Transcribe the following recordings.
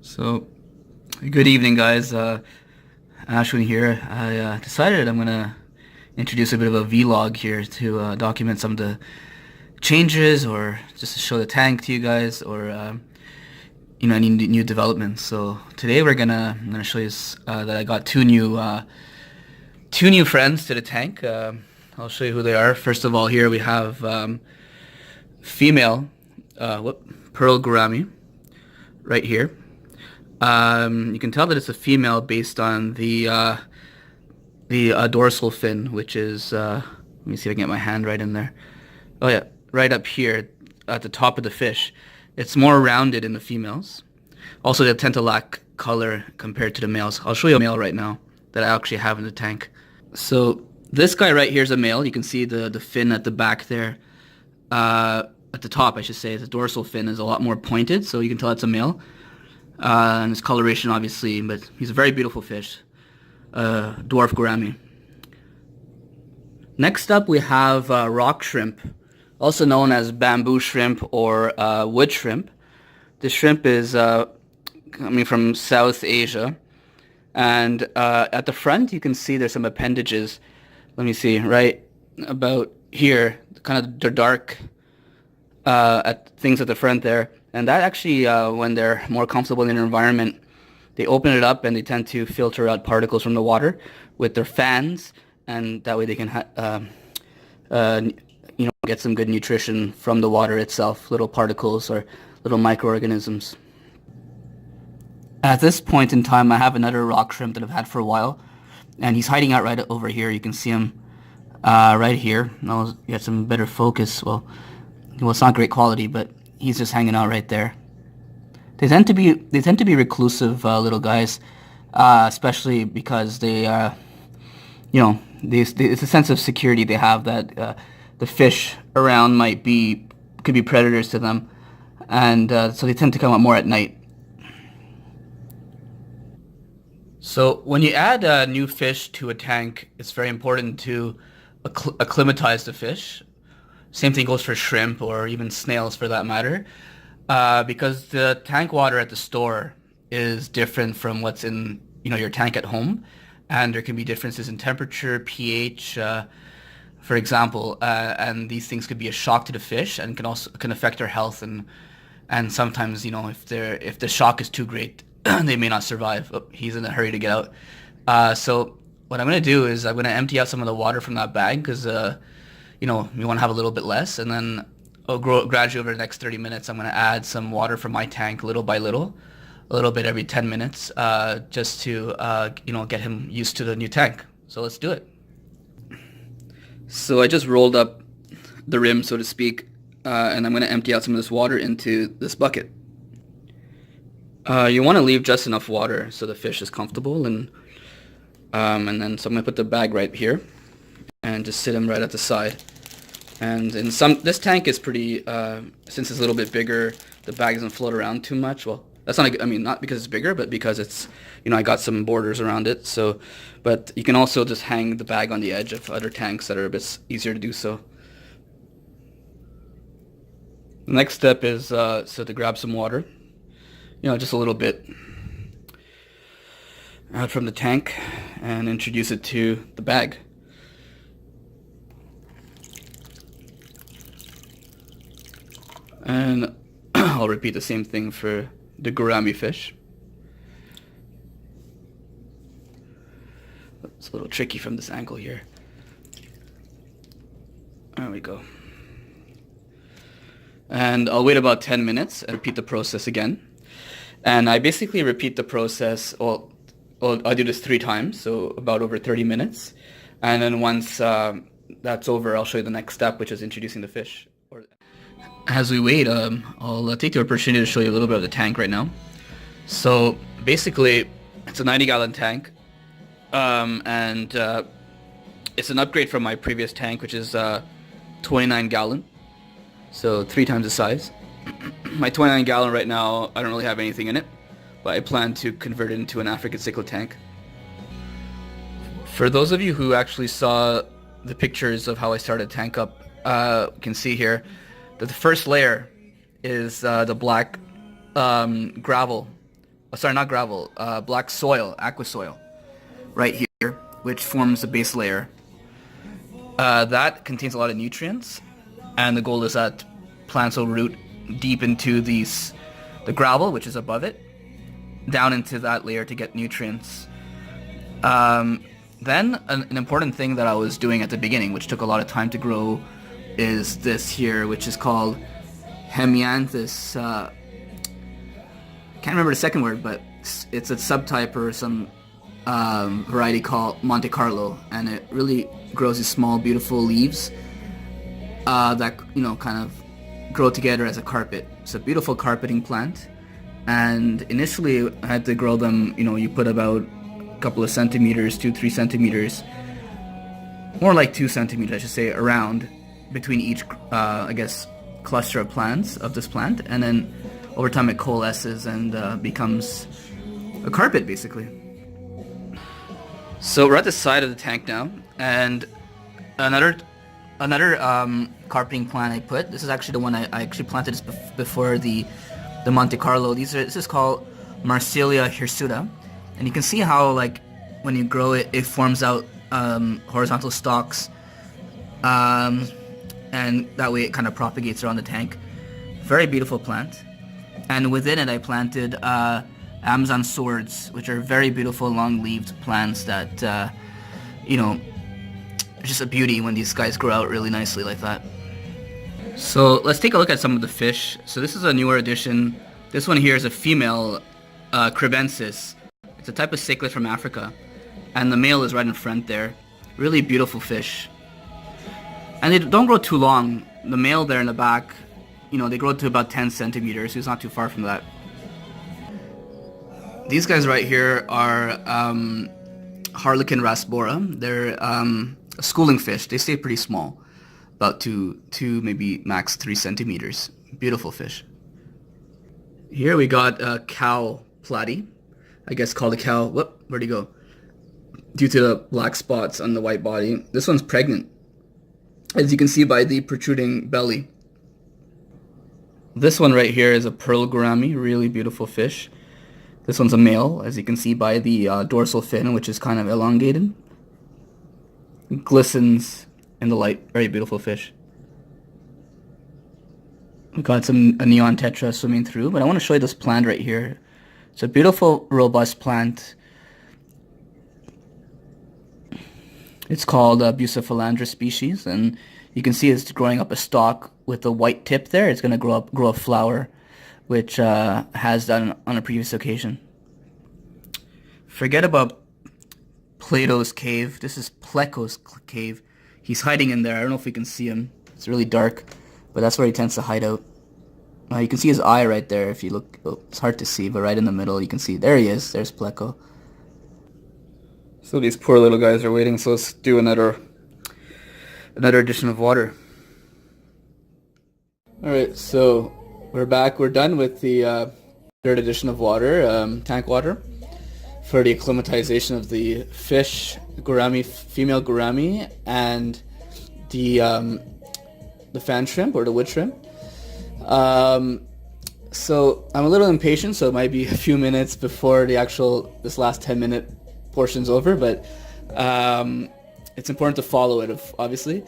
So, good evening, guys. Ashwin here. I decided I'm gonna introduce a bit of a vlog here to document some of the changes, or just to show the tank to you guys, or any new developments. So today I'm gonna show you that I got two new friends to the tank. I'll show you who they are. First of all, here we have female pearl gourami right here. You can tell that it's a female based on the dorsal fin, which is let me see if I can get my hand right in there. Oh yeah, right up here at the top of the fish. It's more rounded in the females. Also, they tend to lack color compared to the males. I'll show you a male right now that I actually have in the tank. So this guy right here is a male. You can see the fin at the back there. At the top, I should say, the dorsal fin is a lot more pointed, so you can tell it's a male. And his coloration, obviously, but he's a very beautiful fish. Dwarf gourami. Next up, we have rock shrimp, also known as bamboo shrimp or wood shrimp. This shrimp is coming from South Asia. And at the front, you can see there's some appendages. Let me see, right about here, kind of the dark at things at the front there. And that actually, when they're more comfortable in their environment, they open it up and they tend to filter out particles from the water with their fans, and that way they can get some good nutrition from the water itself, little particles or little microorganisms. At this point in time, I have another rock shrimp that I've had for a while, and he's hiding out right over here. You can see him right here. And I'll get some better focus. Well, it's not great quality, but he's just hanging out right there. They tend to be reclusive little guys, especially because they it's a sense of security they have that the fish around could be predators to them, and so they tend to come out more at night. So when you add a new fish to a tank, it's very important to acclimatize the fish. Same thing goes for shrimp or even snails for that matter, because the tank water at the store is different from what's in your tank at home, and there can be differences in temperature, pH, for example, and these things could be a shock to the fish and can affect their health, and sometimes if the shock is too great, they may not survive. Oh, he's in a hurry to get out. So what I'm gonna do is I'm gonna empty out some of the water from that bag because you want to have a little bit less, and then gradually over the next 30 minutes, I'm going to add some water from my tank little by little, a little bit every 10 minutes, just to, get him used to the new tank. So let's do it. So I just rolled up the rim, so to speak, and I'm going to empty out some of this water into this bucket. You want to leave just enough water so the fish is comfortable, and then so I'm going to put the bag right here and just sit him right at the side. And this tank is pretty, since it's a little bit bigger, the bag doesn't float around too much. Well, that's not because it's bigger, but because it's, I got some borders around it. So, but you can also just hang the bag on the edge of other tanks that are a bit easier to do so. The next step is, to grab some water, just a little bit out from the tank and introduce it to the bag. And I'll repeat the same thing for the gourami fish. It's a little tricky from this angle here. There we go. And I'll wait about 10 minutes and repeat the process again. And I basically repeat the process, I do this 3 times, so about over 30 minutes. And then once that's over, I'll show you the next step, which is introducing the fish. As we wait, I'll take the opportunity to show you a little bit of the tank right now. So basically, it's a 90-gallon tank, and it's an upgrade from my previous tank, which is 29-gallon, so 3 times the size. My 29-gallon right now, I don't really have anything in it, but I plan to convert it into an African cichlid tank. For those of you who actually saw the pictures of how I started tank up, you can see here that the first layer is the black gravel sorry, not gravel, black soil, aqua soil, right here, which forms the base layer. That contains a lot of nutrients, and the goal is that plants will root deep into the gravel, which is above it, down into that layer to get nutrients. Then an important thing that I was doing at the beginning, which took a lot of time to grow, is this here, which is called Hemianthus. Can't remember the second word, but it's a subtype or some variety called Monte Carlo, and it really grows these small, beautiful leaves that kind of grow together as a carpet. It's a beautiful carpeting plant, and initially I had to grow them. You put about a couple of centimeters, 2-3 centimeters, more like 2 centimeters, I should say, around between each, I guess, cluster of plants of this plant, and then over time it coalesces and becomes a carpet, basically. So we're at the side of the tank now, and another carpeting plant I put. This is actually the one I actually planted this before the Monte Carlo. This is called Marsilia hirsuta, and you can see how, like, when you grow it, it forms out horizontal stalks, and that way it kind of propagates around the tank. Very beautiful plant. And within it I planted Amazon swords, which are very beautiful long-leaved plants that, it's just a beauty when these guys grow out really nicely like that. So let's take a look at some of the fish. So this is a newer addition. This one here is a female cribensis. It's a type of cichlid from Africa. And the male is right in front there. Really beautiful fish. And they don't grow too long. The male there in the back, they grow to about 10 centimeters, so it's not too far from that. These guys right here are Harlequin rasbora. They're a schooling fish. They stay pretty small, about 2, maybe max 3 centimeters. Beautiful fish. Here we got a cow platy. I guess called a cow. Where'd he go? Due to the black spots on the white body. This one's pregnant, as you can see by the protruding belly. This one right here is a pearl gourami, really beautiful fish. This one's a male, as you can see by the dorsal fin, which is kind of elongated. It glistens in the light, very beautiful fish. We've got a neon tetra swimming through, but I want to show you this plant right here. It's a beautiful, robust plant. It's called Bucephalandra species, and you can see it's growing up a stalk with a white tip there. It's going to grow a flower, which has done on a previous occasion. Forget about Plato's cave. This is Pleco's cave. He's hiding in there. I don't know if we can see him. It's really dark, but that's where he tends to hide out. You can see his eye right there if you look. Oh, it's hard to see, but right in the middle you can see. There he is. There's Pleco. So these poor little guys are waiting, so let's do another addition of water. Alright, so we're back. We're done with the third addition of water, tank water, for the acclimatization of the fish, gourami, female gourami, and the fan shrimp or the wood shrimp. So I'm a little impatient, so it might be a few minutes before this last 10-minute portion's over, but it's important to follow it, obviously.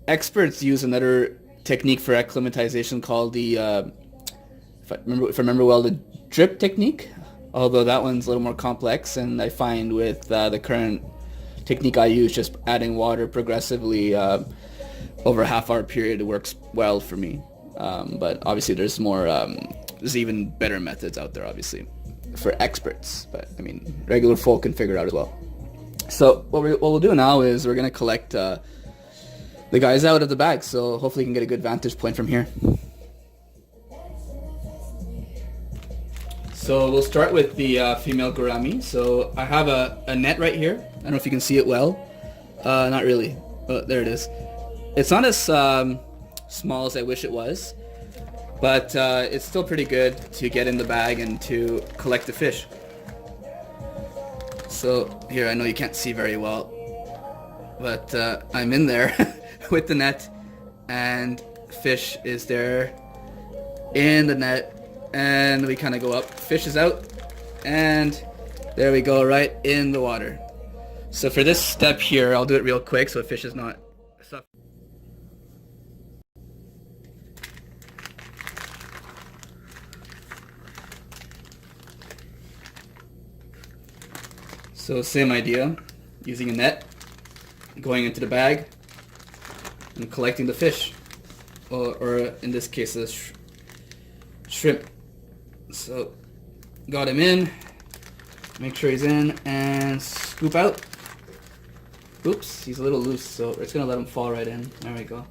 Experts use another technique for acclimatization called the, if I remember well, the drip technique, although that one's a little more complex, and I find with the current technique I use, just adding water progressively over a half-hour period, it works well for me. But obviously there's even better methods out there, obviously, for experts, but I mean, regular folk can figure it out as well. So what we'll do now is we're going to collect the guys out of the bag, so hopefully you can get a good vantage point from here. So we'll start with the female gourami. So I have a net right here. I don't know if you can see it well. Not really. Oh, there it is. It's not as small as I wish it was, but it's still pretty good to get in the bag and to collect the fish. So here, I know you can't see very well, but I'm in there with the net, and fish is there in the net, and we kind of go up. Fish is out, and there we go, right in the water. So for this step here, I'll do it real quick so the fish is not suffering. So same idea, using a net, going into the bag, and collecting the fish, or in this case, a shrimp. So got him in, make sure he's in, and scoop out. Oops, he's a little loose, so it's gonna let him fall right in. There we go.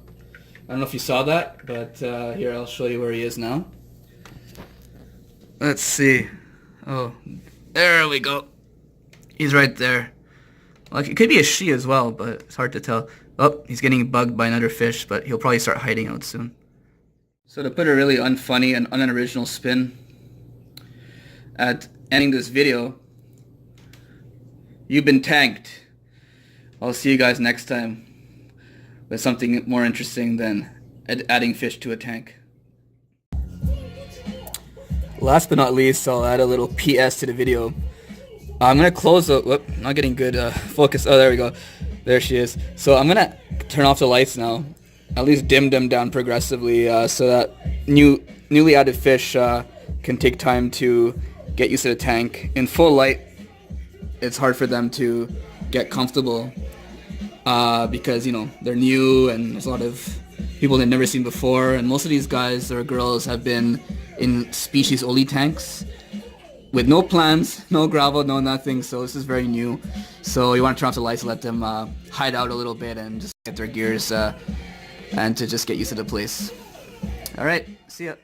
I don't know if you saw that, but here, I'll show you where he is now. Let's see. Oh, there we go. He's right there. Well, it could be a she as well, but it's hard to tell. Oh, he's getting bugged by another fish, but he'll probably start hiding out soon. So to put a really unfunny and unoriginal spin at ending this video, you've been tanked. I'll see you guys next time with something more interesting than adding fish to a tank. Last but not least, I'll add a little PS to the video. I'm going to close the... Whoop, not getting good focus. Oh, there we go. There she is. So I'm going to turn off the lights now. At least dim them down progressively so that newly added fish can take time to get used to the tank. In full light, it's hard for them to get comfortable because, you know, they're new and there's a lot of people they've never seen before. And most of these guys or girls have been in species-only tanks with no plans, no gravel, no nothing, so this is very new. So you want to turn off the lights to let them hide out a little bit and just get their gears and to just get used to the place. Alright, see ya.